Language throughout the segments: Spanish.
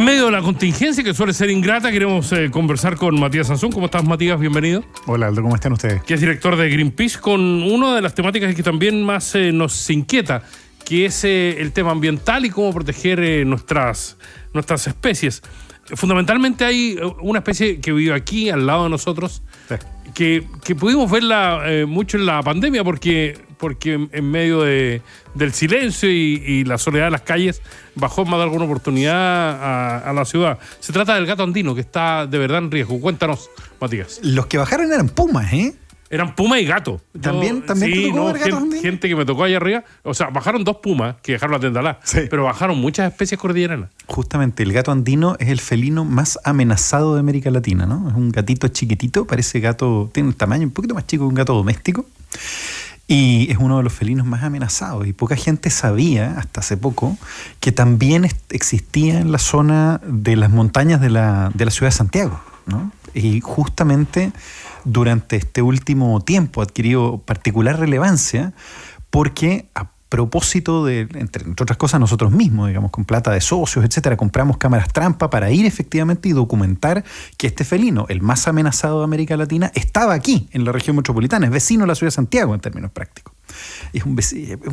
En medio de la contingencia, que suele ser ingrata, queremos conversar con Matías Sansón. ¿Cómo estás, Matías? Bienvenido. Hola, Aldo, ¿cómo están ustedes? Que es director de Greenpeace, con una de las temáticas que también más nos inquieta, que es el tema ambiental y cómo proteger nuestras especies. Fundamentalmente hay una especie que vive aquí, al lado de nosotros, sí, que pudimos verla mucho en la pandemia, porque en medio del silencio y la soledad de las calles bajó en más de alguna oportunidad a la ciudad. Se trata del gato andino, que está de verdad en riesgo. Cuéntanos, Matías. Los que bajaron eran pumas, ¿eh? Eran puma y gato. ¿También sí, te tocó ver gatos andinos? Gente que me tocó allá arriba. O sea, bajaron 2 pumas que dejaron la tendalá, sí, pero bajaron muchas especies cordilleranas. Justamente, el gato andino es el felino más amenazado de América Latina, ¿no? Es un gatito chiquitito, parece gato, tiene un tamaño un poquito más chico que un gato doméstico. Y es uno de los felinos más amenazados. Y poca gente sabía, hasta hace poco, que también existía en la zona de las montañas de la ciudad de Santiago, ¿no? Y justamente durante este último tiempo ha adquirido particular relevancia porque a propósito de, entre otras cosas, nosotros mismos, digamos, con plata de socios, etcétera, compramos cámaras trampa para ir efectivamente y documentar que este felino, el más amenazado de América Latina, estaba aquí, en la región metropolitana, es vecino de la ciudad de Santiago en términos prácticos. Es un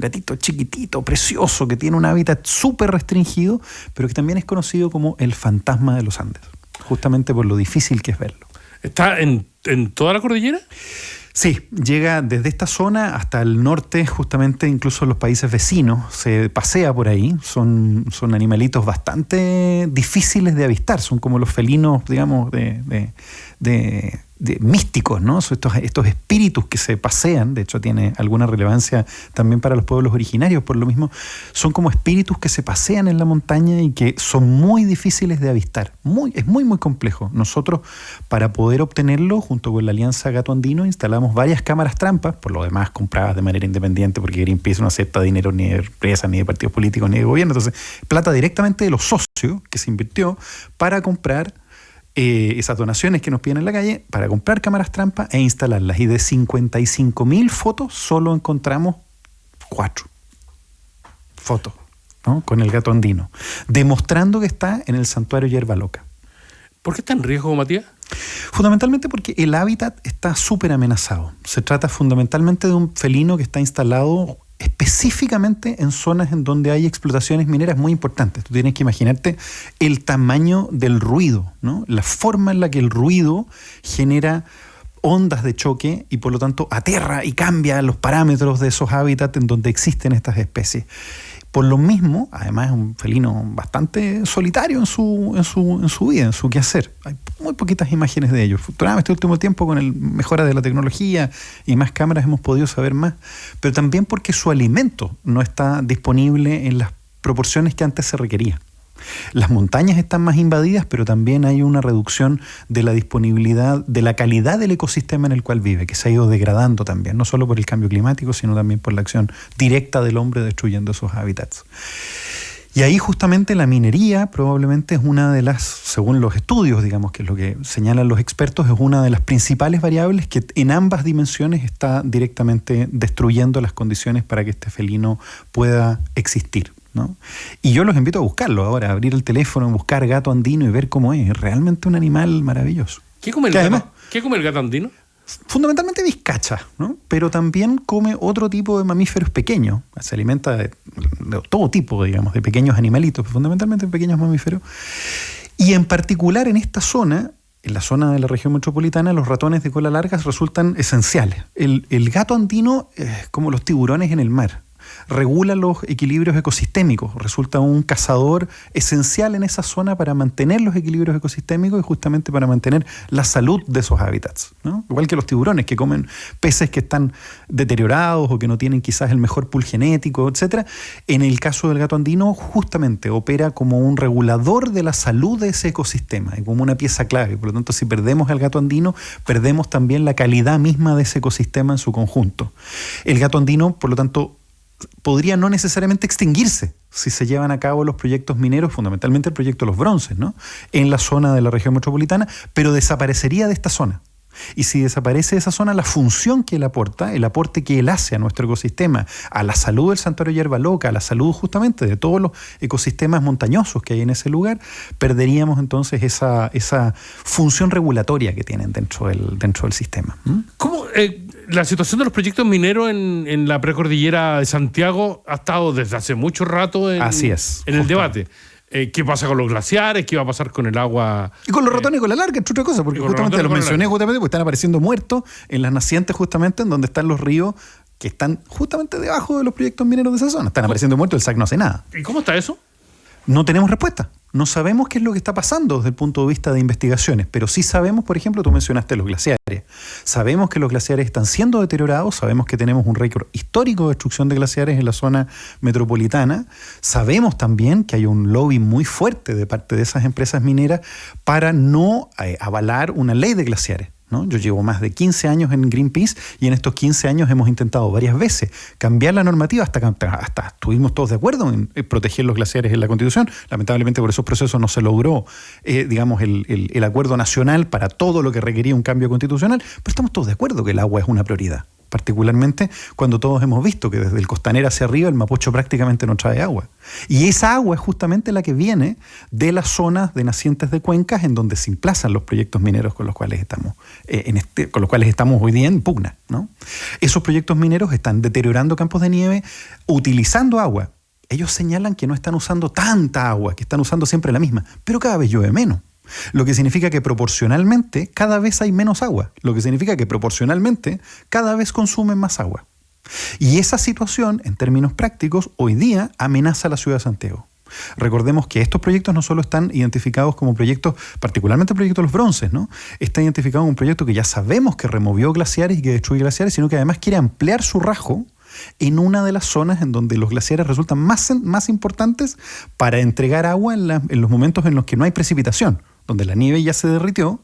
gatito chiquitito, precioso, que tiene un hábitat súper restringido, pero que también es conocido como el fantasma de los Andes, justamente por lo difícil que es verlo. ¿Está en toda la cordillera? Sí, llega desde esta zona hasta el norte, justamente incluso los países vecinos, se pasea por ahí, son animalitos bastante difíciles de avistar, son como los felinos, digamos, de místicos, ¿no? Son estos espíritus que se pasean, de hecho tiene alguna relevancia también para los pueblos originarios, por lo mismo, son como espíritus que se pasean en la montaña y que son muy difíciles de avistar, es muy complejo. Nosotros, para poder obtenerlo, junto con la Alianza Gato Andino, instalamos varias cámaras trampas, por lo demás compradas de manera independiente, porque Greenpeace no acepta dinero ni de empresas, ni de partidos políticos, ni de gobierno, entonces plata directamente de los socios que se invirtió para comprar esas donaciones que nos piden en la calle, para comprar cámaras trampa e instalarlas. Y de 55.000 fotos solo encontramos 4 fotos, ¿no? Con el gato andino, demostrando que está en el santuario Hierba Loca. ¿Por qué está en riesgo, Matías? Fundamentalmente porque el hábitat está súper amenazado. Se trata fundamentalmente de un felino que está instalado específicamente en zonas en donde hay explotaciones mineras muy importantes. Tú tienes que imaginarte el tamaño del ruido, ¿no? La forma en la que el ruido genera ondas de choque y por lo tanto aterra y cambia los parámetros de esos hábitats en donde existen estas especies. Por lo mismo, además es un felino bastante solitario en su vida, en su quehacer. Hay muy poquitas imágenes de ellos. Afortunadamente, este último tiempo, con la mejora de la tecnología y más cámaras, hemos podido saber más. Pero también porque su alimento no está disponible en las proporciones que antes se requería. Las montañas están más invadidas, pero también hay una reducción de la disponibilidad, de la calidad del ecosistema en el cual vive, que se ha ido degradando también, no solo por el cambio climático, sino también por la acción directa del hombre destruyendo esos hábitats. Y ahí justamente la minería probablemente es una de las, según los estudios, digamos, que es lo que señalan los expertos, es una de las principales variables que en ambas dimensiones está directamente destruyendo las condiciones para que este felino pueda existir, ¿no? Y yo los invito a buscarlo ahora, a abrir el teléfono, buscar gato andino y ver cómo es. Es realmente un animal maravilloso. ¿Qué come el gato andino? Fundamentalmente vizcacha, ¿no? Pero también come otro tipo de mamíferos pequeños. Se alimenta de todo tipo, digamos, de pequeños animalitos, fundamentalmente pequeños mamíferos. Y en particular en esta zona, en la zona de la región metropolitana, los ratones de cola larga resultan esenciales. El gato andino es como los tiburones en el mar. Regula los equilibrios ecosistémicos, resulta un cazador esencial en esa zona para mantener los equilibrios ecosistémicos y justamente para mantener la salud de esos hábitats, ¿no? Igual que los tiburones que comen peces que están deteriorados o que no tienen quizás el mejor pool genético, etc. En el caso del gato andino justamente opera como un regulador de la salud de ese ecosistema y como una pieza clave. Por lo tanto, si perdemos al gato andino, perdemos también la calidad misma de ese ecosistema en su conjunto. El gato andino, por lo tanto, podría no necesariamente extinguirse si se llevan a cabo los proyectos mineros, fundamentalmente el proyecto de los bronces, ¿no? En la zona de la región metropolitana, pero desaparecería de esta zona. Y si desaparece esa zona, la función que él aporta, el aporte que él hace a nuestro ecosistema, a la salud del santuario Hierba Loca, a la salud justamente de todos los ecosistemas montañosos que hay en ese lugar, perderíamos entonces esa función regulatoria que tienen dentro del sistema. ¿Cómo la situación de los proyectos mineros en la precordillera de Santiago ha estado desde hace mucho rato Así es, en el debate? ¿Qué pasa con los glaciares? ¿Qué va a pasar con el agua? Y con los ratones y con la larga, entre otras cosas, porque justamente los mencioné justamente porque están apareciendo muertos en las nacientes justamente en donde están los ríos que están justamente debajo de los proyectos mineros de esa zona. Están apareciendo muertos, el SAC no hace nada. ¿Y cómo está eso? No tenemos respuesta. No sabemos qué es lo que está pasando desde el punto de vista de investigaciones, pero sí sabemos, por ejemplo, tú mencionaste los glaciares. Sabemos que los glaciares están siendo deteriorados, sabemos que tenemos un récord histórico de destrucción de glaciares en la zona metropolitana. Sabemos también que hay un lobby muy fuerte de parte de esas empresas mineras para no avalar una ley de glaciares, ¿no? Yo llevo más de 15 años en Greenpeace y en estos 15 años hemos intentado varias veces cambiar la normativa hasta estuvimos todos de acuerdo en proteger los glaciares en la Constitución. Lamentablemente por esos procesos no se logró el acuerdo nacional para todo lo que requería un cambio constitucional, pero estamos todos de acuerdo que el agua es una prioridad. Particularmente cuando todos hemos visto que desde el Costanera hacia arriba el Mapocho prácticamente no trae agua. Y esa agua es justamente la que viene de las zonas de nacientes de cuencas en donde se emplazan los proyectos mineros con los cuales estamos hoy día en pugna, ¿no? Esos proyectos mineros están deteriorando campos de nieve utilizando agua. Ellos señalan que no están usando tanta agua, que están usando siempre la misma, pero cada vez llueve menos. Lo que significa que proporcionalmente cada vez hay menos agua. Lo que significa que proporcionalmente cada vez consumen más agua. Y esa situación, en términos prácticos, hoy día amenaza a la ciudad de Santiago. Recordemos que estos proyectos no solo están identificados como proyectos, particularmente el proyecto de los bronces, ¿no? Está identificado como un proyecto que ya sabemos que removió glaciares y que destruye glaciares, sino que además quiere ampliar su rajo en una de las zonas en donde los glaciares resultan más importantes para entregar agua en los momentos en los que no hay precipitación, donde la nieve ya se derritió,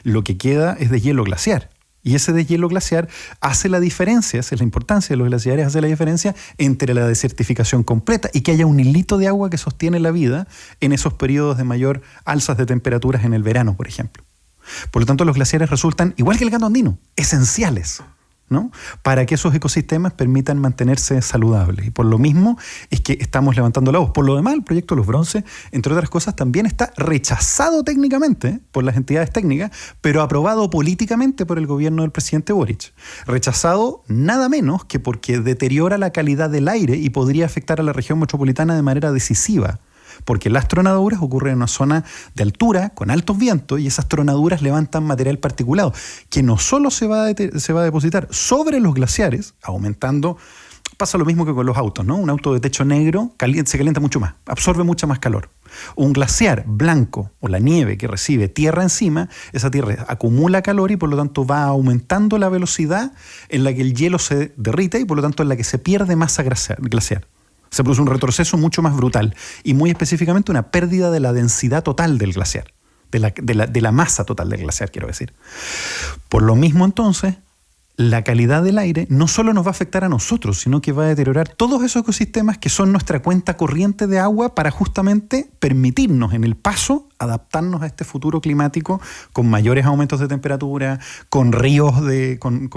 lo que queda es deshielo glaciar. Y ese deshielo glaciar hace la diferencia, esa es la importancia de los glaciares, hace la diferencia entre la desertificación completa y que haya un hilito de agua que sostiene la vida en esos periodos de mayor alzas de temperaturas en el verano, por ejemplo. Por lo tanto, los glaciares resultan, igual que el gato andino, esenciales, ¿no? Para que esos ecosistemas permitan mantenerse saludables. Y por lo mismo es que estamos levantando la voz. Por lo demás, el proyecto de los bronces, entre otras cosas, también está rechazado técnicamente por las entidades técnicas, pero aprobado políticamente por el gobierno del presidente Boric. Rechazado nada menos que porque deteriora la calidad del aire y podría afectar a la región metropolitana de manera decisiva. Porque las tronaduras ocurren en una zona de altura, con altos vientos, y esas tronaduras levantan material particulado, que no solo se va a depositar sobre los glaciares, aumentando. Pasa lo mismo que con los autos, ¿no? Un auto de techo negro se calienta mucho más, absorbe mucha más calor. Un glaciar blanco o la nieve que recibe tierra encima, esa tierra acumula calor y por lo tanto va aumentando la velocidad en la que el hielo se derrite y por lo tanto en la que se pierde masa glaciar. Se produce un retroceso mucho más brutal y muy específicamente una pérdida de la densidad total del glaciar, de la masa total del glaciar, quiero decir. Por lo mismo, entonces, la calidad del aire no solo nos va a afectar a nosotros, sino que va a deteriorar todos esos ecosistemas que son nuestra cuenta corriente de agua para justamente permitirnos en el paso adaptarnos a este futuro climático con mayores aumentos de temperatura, con ríos, con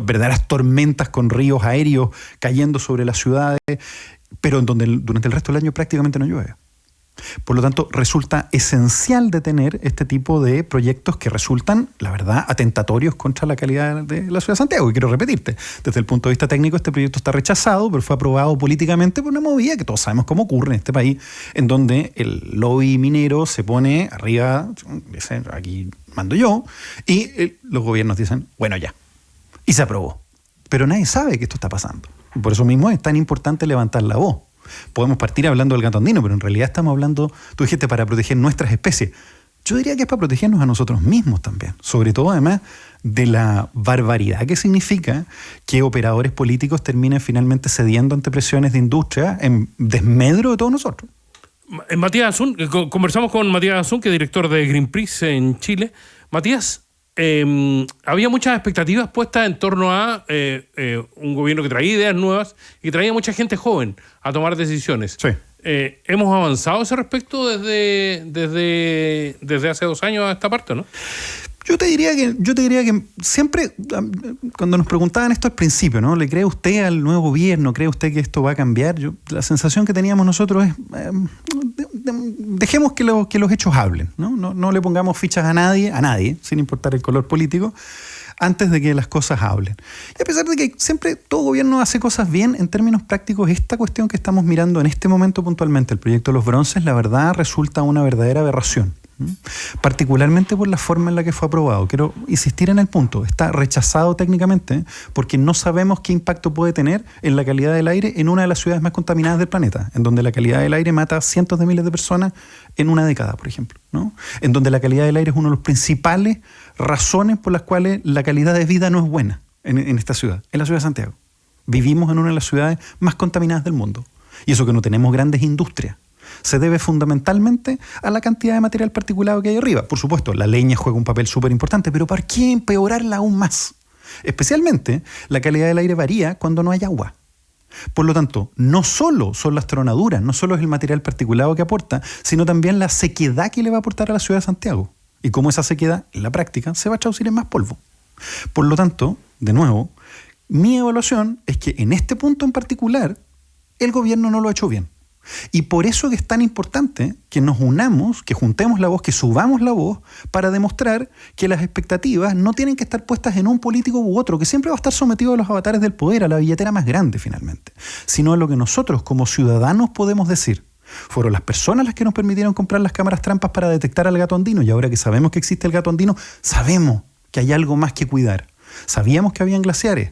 verdaderas tormentas, con ríos aéreos cayendo sobre las ciudades, pero en donde durante el resto del año prácticamente no llueve. Por lo tanto, resulta esencial de tener este tipo de proyectos que resultan, la verdad, atentatorios contra la calidad de la ciudad de Santiago. Y quiero repetirte, desde el punto de vista técnico, este proyecto está rechazado, pero fue aprobado políticamente por una movida que todos sabemos cómo ocurre en este país, en donde el lobby minero se pone arriba, dice, aquí mando yo, y los gobiernos dicen, bueno, ya. Y se aprobó. Pero nadie sabe que esto está pasando. Y por eso mismo es tan importante levantar la voz. Podemos partir hablando del gato andino, pero en realidad estamos hablando, tú dijiste, para proteger nuestras especies. Yo diría que es para protegernos a nosotros mismos también. Sobre todo, además, de la barbaridad que significa que operadores políticos terminen finalmente cediendo ante presiones de industria en desmedro de todos nosotros. Matías Azun, conversamos con Matías Azun, que es director de Greenpeace en Chile. Matías, había muchas expectativas puestas en torno a un gobierno que traía ideas nuevas y traía mucha gente joven a tomar decisiones. Sí. ¿Hemos avanzado a ese respecto desde hace 2 años a esta parte, no? Yo te diría que siempre, cuando nos preguntaban esto al principio, ¿no? ¿Le cree usted al nuevo gobierno? ¿Cree usted que esto va a cambiar? La sensación que teníamos nosotros es, dejemos que los hechos hablen, ¿no? No le pongamos fichas a nadie, sin importar el color político, antes de que las cosas hablen. Y a pesar de que siempre todo gobierno hace cosas bien, en términos prácticos, esta cuestión que estamos mirando en este momento puntualmente, el proyecto de los bronces, la verdad resulta una verdadera aberración. Particularmente por la forma en la que fue aprobado. Quiero insistir en el punto, está rechazado técnicamente porque no sabemos qué impacto puede tener en la calidad del aire en una de las ciudades más contaminadas del planeta, en donde la calidad del aire mata a cientos de miles de personas en una década, por ejemplo, ¿no? En donde la calidad del aire es una de las principales razones por las cuales la calidad de vida no es buena en esta ciudad, en la ciudad de Santiago. Vivimos en una de las ciudades más contaminadas del mundo, y eso que no tenemos grandes industrias se debe fundamentalmente a la cantidad de material particulado que hay arriba. Por supuesto, la leña juega un papel súper importante, pero ¿para qué empeorarla aún más? Especialmente, la calidad del aire varía cuando no hay agua. Por lo tanto, no solo son las tronaduras, no solo es el material particulado que aporta, sino también la sequedad que le va a aportar a la ciudad de Santiago. Y cómo esa sequedad, en la práctica, se va a traducir en más polvo. Por lo tanto, de nuevo, mi evaluación es que en este punto en particular, el gobierno no lo ha hecho bien. Y por eso que es tan importante que nos unamos, que juntemos la voz, que subamos la voz para demostrar que las expectativas no tienen que estar puestas en un político u otro, que siempre va a estar sometido a los avatares del poder, a la billetera más grande finalmente, sino a lo que nosotros como ciudadanos podemos decir. Fueron las personas las que nos permitieron comprar las cámaras trampas para detectar al gato andino, y ahora que sabemos que existe el gato andino, sabemos que hay algo más que cuidar. Sabíamos que habían glaciares,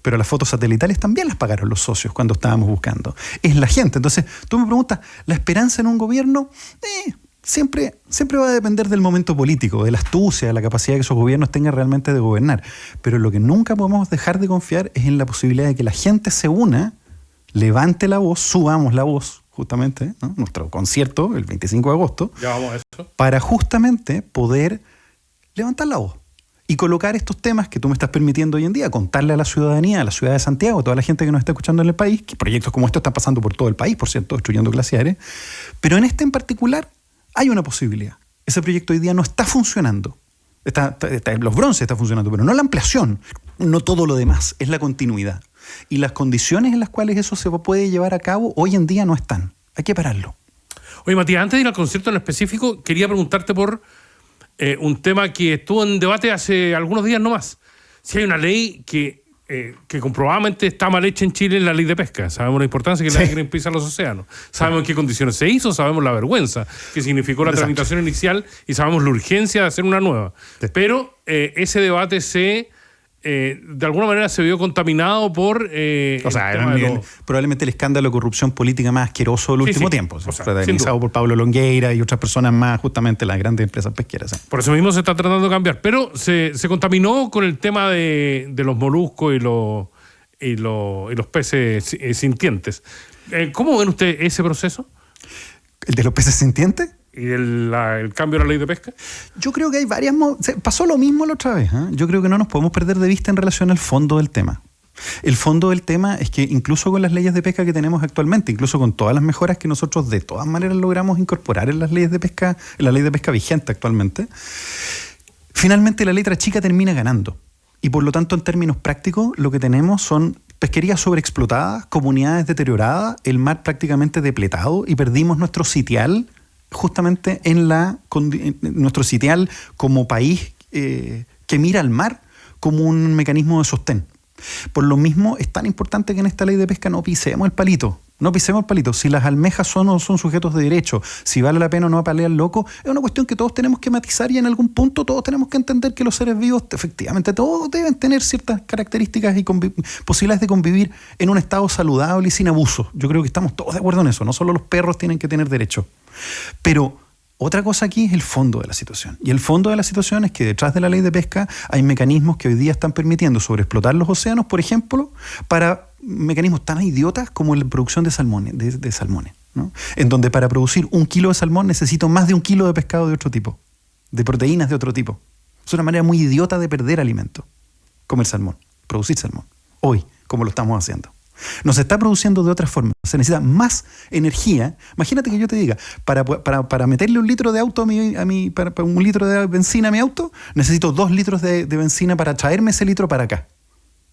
pero las fotos satelitales también las pagaron los socios cuando estábamos buscando. Es la gente. Entonces, tú me preguntas, ¿la esperanza en un gobierno? Siempre va a depender del momento político, de la astucia, de la capacidad que esos gobiernos tengan realmente de gobernar. Pero lo que nunca podemos dejar de confiar es en la posibilidad de que la gente se una, levante la voz, subamos la voz, justamente, ¿no? Nuestro concierto, el 25 de agosto, ya vamos a eso, para justamente poder levantar la voz y colocar estos temas que tú me estás permitiendo hoy en día, contarle a la ciudadanía, a la ciudad de Santiago, a toda la gente que nos está escuchando en el país, que proyectos como estos están pasando por todo el país, por cierto, destruyendo glaciares, pero en este en particular hay una posibilidad. Ese proyecto hoy día no está funcionando. Los bronces está funcionando, pero no la ampliación, no todo lo demás, es la continuidad. Y las condiciones en las cuales eso se puede llevar a cabo hoy en día no están. Hay que pararlo. Oye, Matías, antes de ir al concierto en específico, quería preguntarte por un tema que estuvo en debate hace algunos días nomás. Si hay una ley que comprobadamente está mal hecha en Chile, es la ley de pesca. Sabemos la importancia que le da Greenpeace a los océanos. Sabemos en qué condiciones se hizo, sabemos la vergüenza que significó la tramitación inicial y sabemos la urgencia de hacer una nueva. Sí. Pero ese debate de alguna manera se vio contaminado por... probablemente el escándalo de corrupción política más asqueroso del último tiempo. Protagonizado por Pablo Longueira y otras personas más, justamente las grandes empresas pesqueras. ¿Sí? Por eso mismo se está tratando de cambiar. Pero se contaminó con el tema de los moluscos y los peces sintientes. ¿Cómo ven ustedes ese proceso? ¿El de los peces sintientes? ¿Y el cambio de la ley de pesca? Yo creo que hay varias... Pasó lo mismo la otra vez. Yo creo que no nos podemos perder de vista en relación al fondo del tema. El fondo del tema es que incluso con las leyes de pesca que tenemos actualmente, incluso con todas las mejoras que nosotros de todas maneras logramos incorporar en las leyes de pesca, en la ley de pesca vigente actualmente, finalmente la letra chica termina ganando. Y por lo tanto, en términos prácticos, lo que tenemos son pesquerías sobreexplotadas, comunidades deterioradas, el mar prácticamente depletado, y perdimos nuestro sitial justamente en nuestro sitial como país que mira al mar como un mecanismo de sostén. Por lo mismo es tan importante que en esta ley de pesca no pisemos el palito. No pisemos el palito. Si las almejas son o no son sujetos de derecho, si vale la pena o no apalear al loco, es una cuestión que todos tenemos que matizar, y en algún punto todos tenemos que entender que los seres vivos, efectivamente, todos deben tener ciertas características y posibilidades de convivir en un estado saludable y sin abuso. Yo creo que estamos todos de acuerdo en eso. No solo los perros tienen que tener derecho. Pero otra cosa aquí es el fondo de la situación. Y el fondo de la situación es que detrás de la ley de pesca hay mecanismos que hoy día están permitiendo sobreexplotar los océanos, por ejemplo, para mecanismos tan idiotas como la producción de salmones, ¿no? En donde para producir 1 kilo de salmón necesito más de 1 kilo de pescado de otro tipo, de proteínas de otro tipo. Es una manera muy idiota de perder alimento, comer salmón, producir salmón, hoy, como lo estamos haciendo. No se está produciendo de otra forma. Se necesita más energía. Imagínate que yo te diga, para meterle un litro de auto para un litro de benzina a mi auto, necesito 2 litros de benzina para traerme ese litro para acá.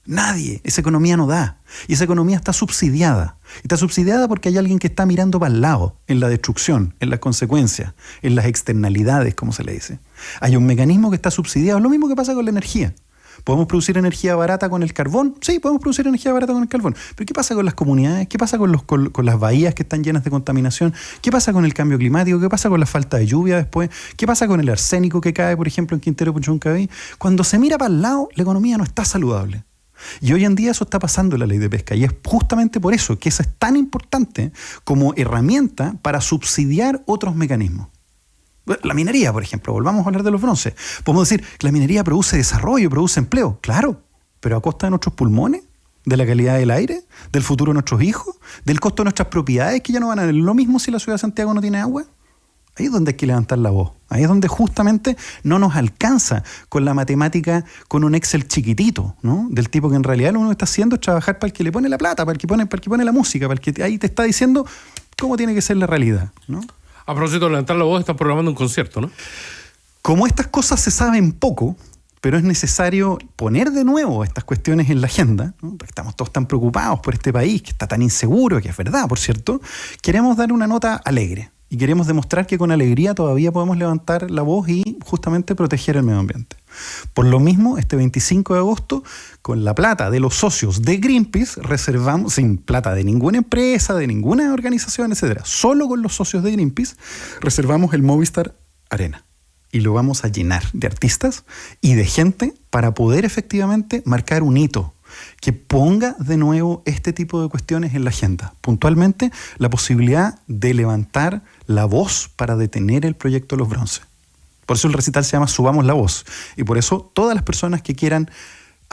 Nadie. Esa economía no da. Y esa economía está subsidiada. Y está subsidiada porque hay alguien que está mirando para el lado, en la destrucción, en las consecuencias, en las externalidades, como se le dice. Hay un mecanismo que está subsidiado. Es lo mismo que pasa con la energía. ¿Podemos producir energía barata con el carbón? Sí, podemos producir energía barata con el carbón. Pero ¿qué pasa con las comunidades? ¿Qué pasa con las bahías que están llenas de contaminación? ¿Qué pasa con el cambio climático? ¿Qué pasa con la falta de lluvia después? ¿Qué pasa con el arsénico que cae, por ejemplo, en Quintero Puchuncaví? Cuando se mira para el lado, la economía no está saludable. Y hoy en día eso está pasando en la ley de pesca. Y es justamente por eso que esa es tan importante como herramienta para subsidiar otros mecanismos. La minería, por ejemplo, volvamos a hablar de los bronces. Podemos decir que la minería produce desarrollo, produce empleo. Claro, pero a costa de nuestros pulmones, de la calidad del aire, del futuro de nuestros hijos, del costo de nuestras propiedades, que ya no van a ver lo mismo si la ciudad de Santiago no tiene agua. Ahí es donde hay que levantar la voz. Ahí es donde justamente no nos alcanza con la matemática, con un Excel chiquitito, ¿no? Del tipo que en realidad lo único que está haciendo es trabajar para el que le pone la plata, para el que pone la música, para el que ahí te está diciendo cómo tiene que ser la realidad, ¿no? A propósito de levantar la voz, están programando un concierto, ¿no? Como estas cosas se saben poco, pero es necesario poner de nuevo estas cuestiones en la agenda, ¿no? Porque estamos todos tan preocupados por este país que está tan inseguro, que es verdad, por cierto, queremos dar una nota alegre y queremos demostrar que con alegría todavía podemos levantar la voz y justamente proteger el medio ambiente. Por lo mismo, este 25 de agosto, con la plata de los socios de Greenpeace, reservamos, sin plata de ninguna empresa, de ninguna organización, etcétera, solo con los socios de Greenpeace, reservamos el Movistar Arena. Y lo vamos a llenar de artistas y de gente para poder efectivamente marcar un hito que ponga de nuevo este tipo de cuestiones en la agenda. Puntualmente, la posibilidad de levantar la voz para detener el proyecto de los bronces. Por eso el recital se llama Subamos la Voz. Y por eso todas las personas que quieran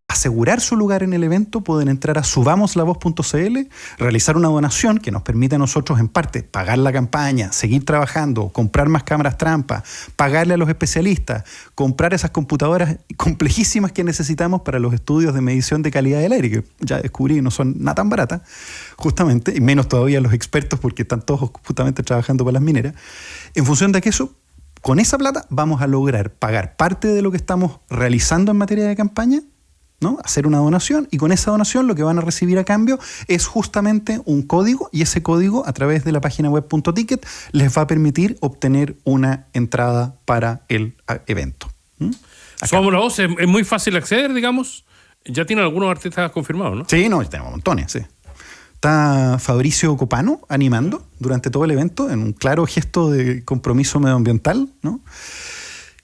asegurar su lugar en el evento pueden entrar a subamosLavoz.cl, realizar una donación que nos permite a nosotros en parte pagar la campaña, seguir trabajando, comprar más cámaras trampa, pagarle a los especialistas, comprar esas computadoras complejísimas que necesitamos para los estudios de medición de calidad del aire, que ya descubrí que no son nada tan baratas, justamente, y menos todavía los expertos porque están todos justamente trabajando para las mineras. En función de que eso, con esa plata vamos a lograr pagar parte de lo que estamos realizando en materia de campaña, ¿no? Hacer una donación, y con esa donación lo que van a recibir a cambio es justamente un código, y ese código a través de la página web .ticket les va a permitir obtener una entrada para el evento. Subamos la Voz, es muy fácil acceder, digamos. Ya tienen algunos artistas confirmados, ¿no? Sí, no, tenemos montones, sí. Está Fabricio Copano animando durante todo el evento en un claro gesto de compromiso medioambiental, ¿no?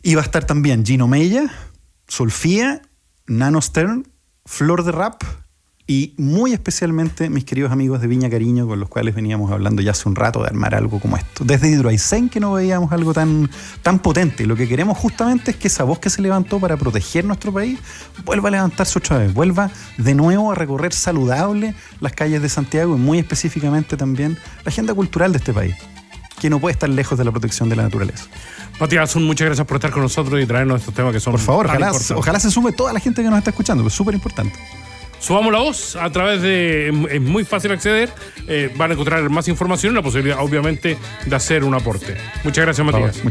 Y va a estar también Gino Mella, Solfía, Nano Stern, Flor de Rap y muy especialmente mis queridos amigos de Viña Cariño, con los cuales veníamos hablando ya hace un rato de armar algo como esto. Desde Hidroaicén que no veíamos algo tan potente. Lo que queremos justamente es que esa voz que se levantó para proteger nuestro país vuelva a levantarse otra vez, vuelva de nuevo a recorrer saludable las calles de Santiago y muy específicamente también la agenda cultural de este país, que no puede estar lejos de la protección de la naturaleza. Matías, muchas gracias por estar con nosotros y traernos estos temas que son... Por favor, ojalá se sume toda la gente que nos está escuchando, que es súper importante. Subamos la Voz a través de... Es muy fácil acceder, van a encontrar más información y la posibilidad, obviamente, de hacer un aporte. Muchas gracias, Matías.